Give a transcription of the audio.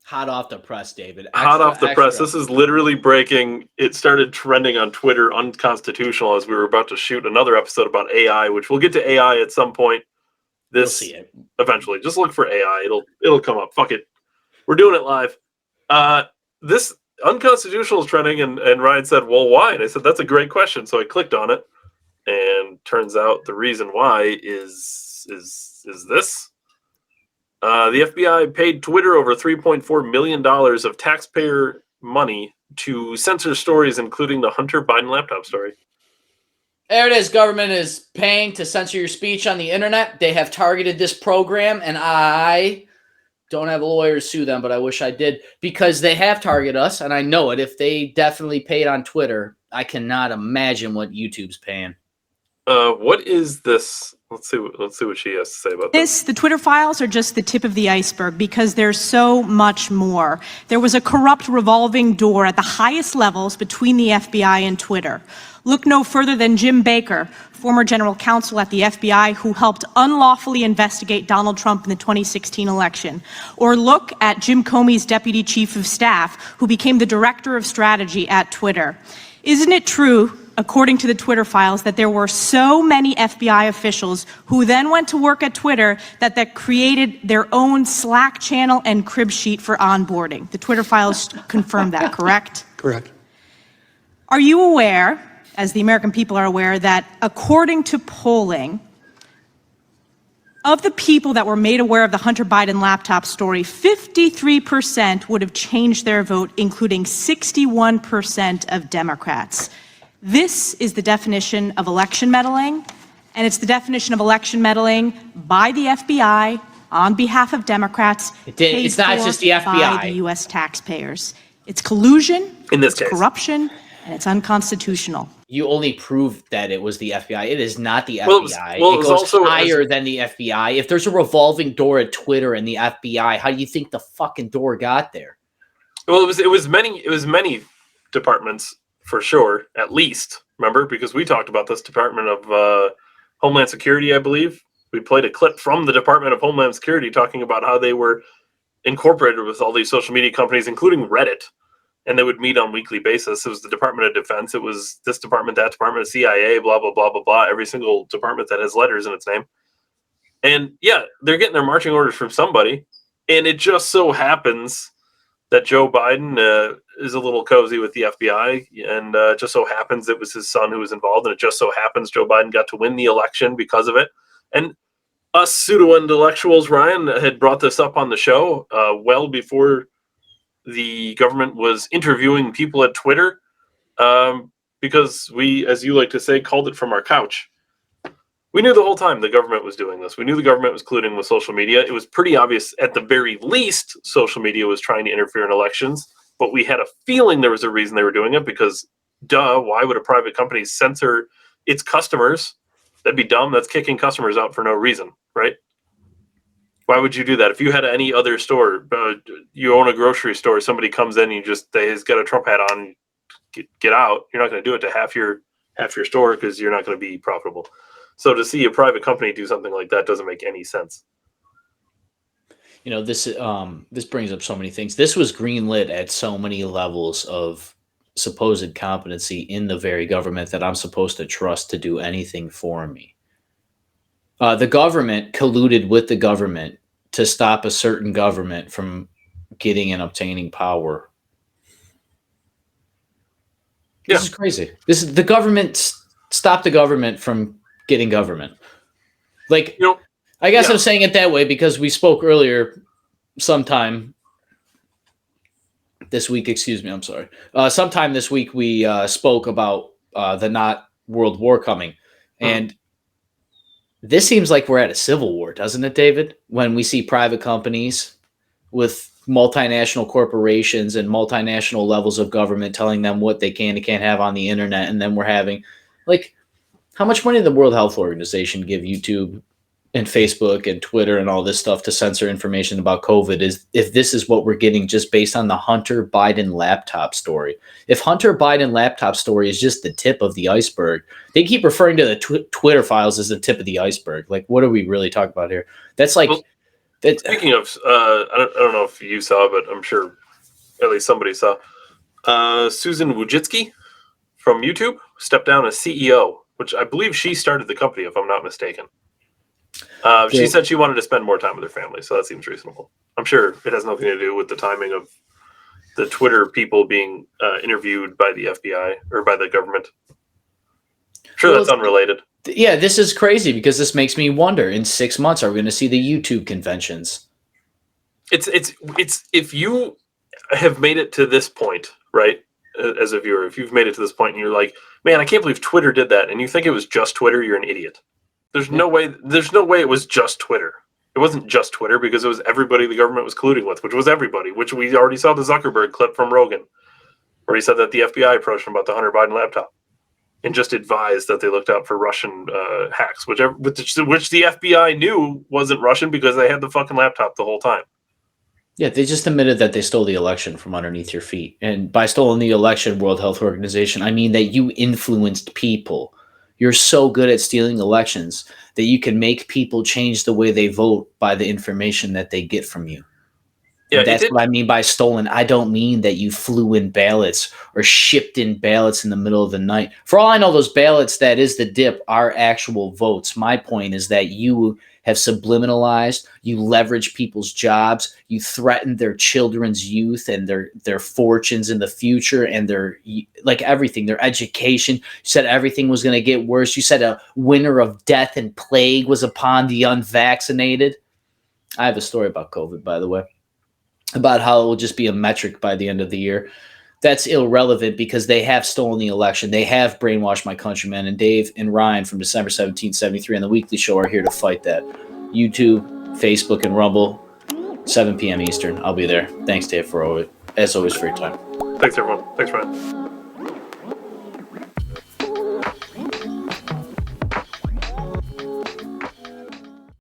Hot off the press, David. Hot off the press. This is literally breaking. It started trending on Twitter, unconstitutional, as we were about to shoot another episode about AI, which we'll get to AI at some point. You'll see it eventually. Just look for AI. It'll come up. Fuck it. We're doing it live. This unconstitutional is trending, and Ryan said, "Well, why?" And I said, "That's a great question." So I clicked on it, and turns out the reason why is this. The FBI paid Twitter over $3.4 million of taxpayer money to censor stories, including the Hunter Biden laptop story. There it is. Government is paying to censor your speech on the internet. They have targeted this program, and I don't have a lawyer to sue them, but I wish I did, because they have targeted us, and I know it. If they definitely paid on Twitter, I cannot imagine what YouTube's paying. What is this? Let's see what she has to say about this. The Twitter files are just the tip of the iceberg because there's so much more. There was a corrupt revolving door at the highest levels between the FBI and Twitter. Look no further than Jim Baker, former general counsel at the FBI who helped unlawfully investigate Donald Trump in the 2016 election. Or look at Jim Comey's deputy chief of staff, who became the director of strategy at Twitter. Isn't it true, according to the Twitter files, that there were so many FBI officials who then went to work at Twitter that created their own Slack channel and crib sheet for onboarding? The Twitter files confirm that, correct? Correct. Are you aware, as the American people are aware, that according to polling, of the people that were made aware of the Hunter Biden laptop story, 53% would have changed their vote, including 61% of Democrats. This is the definition of election meddling, and it's the definition of election meddling by the FBI on behalf of Democrats. It's not just the FBI. By the U.S. taxpayers. It's collusion, in this case, corruption, and it's unconstitutional. You only proved that it was the FBI. It is not the Well, FBI. it was it goes also higher than the FBI. If there's a revolving door at Twitter and the FBI, how do you think the fucking door got there? Well, it was many departments for sure, at least. Remember, because we talked about this Department of Homeland Security, I believe. We played a clip from the Department of Homeland Security talking about how they were incorporated with all these social media companies, including Reddit. And they would meet on a weekly basis. It was the Department of Defense. It was this department, that department, CIA, blah, blah, blah, blah, blah. Every single department that has letters in its name. And yeah, they're getting their marching orders from somebody. And it just so happens that Joe Biden is a little cozy with the FBI. And just so happens it was his son who was involved. And it just so happens Joe Biden got to win the election because of it. And us pseudo-intellectuals, Ryan, had brought this up on the show well before the government was interviewing people at Twitter, because we, as you like to say, called it from our couch. We knew the whole time the government was doing this. We knew the government was colluding with social media. It was pretty obvious, at the very least, social media was trying to interfere in elections, but we had a feeling there was a reason they were doing it, because, duh, why would a private company censor its customers? That'd be dumb. That's kicking customers out for no reason, right? Why would you do that? If you had any other store, you own a grocery store, somebody comes in and they's got a Trump hat on, get out. You're not going to do it to half your store because you're not going to be profitable. So to see a private company do something like that doesn't make any sense. You know, this brings up so many things. This was greenlit at so many levels of supposed competency in the very government that I'm supposed to trust to do anything for me. The government colluded with the government to stop a certain government from getting and obtaining power. This is crazy. This is the government stopped the government from getting government. Like, I guess I'm saying it that way because we spoke earlier sometime this week. Excuse me. I'm sorry. Sometime this week we spoke about the not world war coming, and this seems like we're at a civil war, doesn't it, David? When we see private companies with multinational corporations and multinational levels of government telling them what they can and can't have on the internet. And then we're having, like, how much money did the World Health Organization give YouTube and Facebook and Twitter and all this stuff to censor information about COVID? Is if this is what we're getting just based on the Hunter Biden laptop story. If Hunter Biden laptop story is just the tip of the iceberg, they keep referring to the Twitter files as the tip of the iceberg. Like, what are we really talking about here? That's like Speaking of, I don't know if you saw, but I'm sure at least somebody saw. Susan Wojcicki from YouTube stepped down as CEO, which I believe she started the company, if I'm not mistaken. She said she wanted to spend more time with her family, so that seems reasonable. I'm sure it has nothing to do with the timing of the Twitter people being interviewed by the FBI or by the government. Sure, that's unrelated. Yeah, this is crazy because this makes me wonder. In 6 months, are we going to see the YouTube conventions? It's if you have made it to this point, right? As a viewer, if you've made it to this point and you're like, man, I can't believe Twitter did that, and you think it was just Twitter, you're an idiot. There's no way it was just Twitter. It wasn't just Twitter because it was everybody the government was colluding with, which was everybody, which we already saw the Zuckerberg clip from Rogan, where he said that the FBI approached him about the Hunter Biden laptop and just advised that they looked out for Russian hacks, which the FBI knew wasn't Russian because they had the fucking laptop the whole time. Yeah, they just admitted that they stole the election from underneath your feet. And by stolen the election, World Health Organization, I mean that you influenced people. You're so good at stealing elections that you can make people change the way they vote by the information that they get from you. Yeah, that's what I mean by stolen. I don't mean that you flew in ballots or shipped in ballots in the middle of the night. For all I know, those ballots, that is the dip, are actual votes. My point is that you have subliminalized, you leverage people's jobs, you threaten their children's youth and their fortunes in the future and their, like, everything, their education. You said everything was going to get worse. You said a winter of death and plague was upon the unvaccinated. I have a story about COVID, by the way, about how it will just be a metric by the end of the year. That's irrelevant because they have stolen the election. They have brainwashed my countrymen. And Dave and Ryan from December 1773 on The Weekly Show are here to fight that. YouTube, Facebook, and Rumble, 7 p.m. Eastern. I'll be there. Thanks, Dave, as always, for your time. Thanks, everyone. Thanks, Ryan.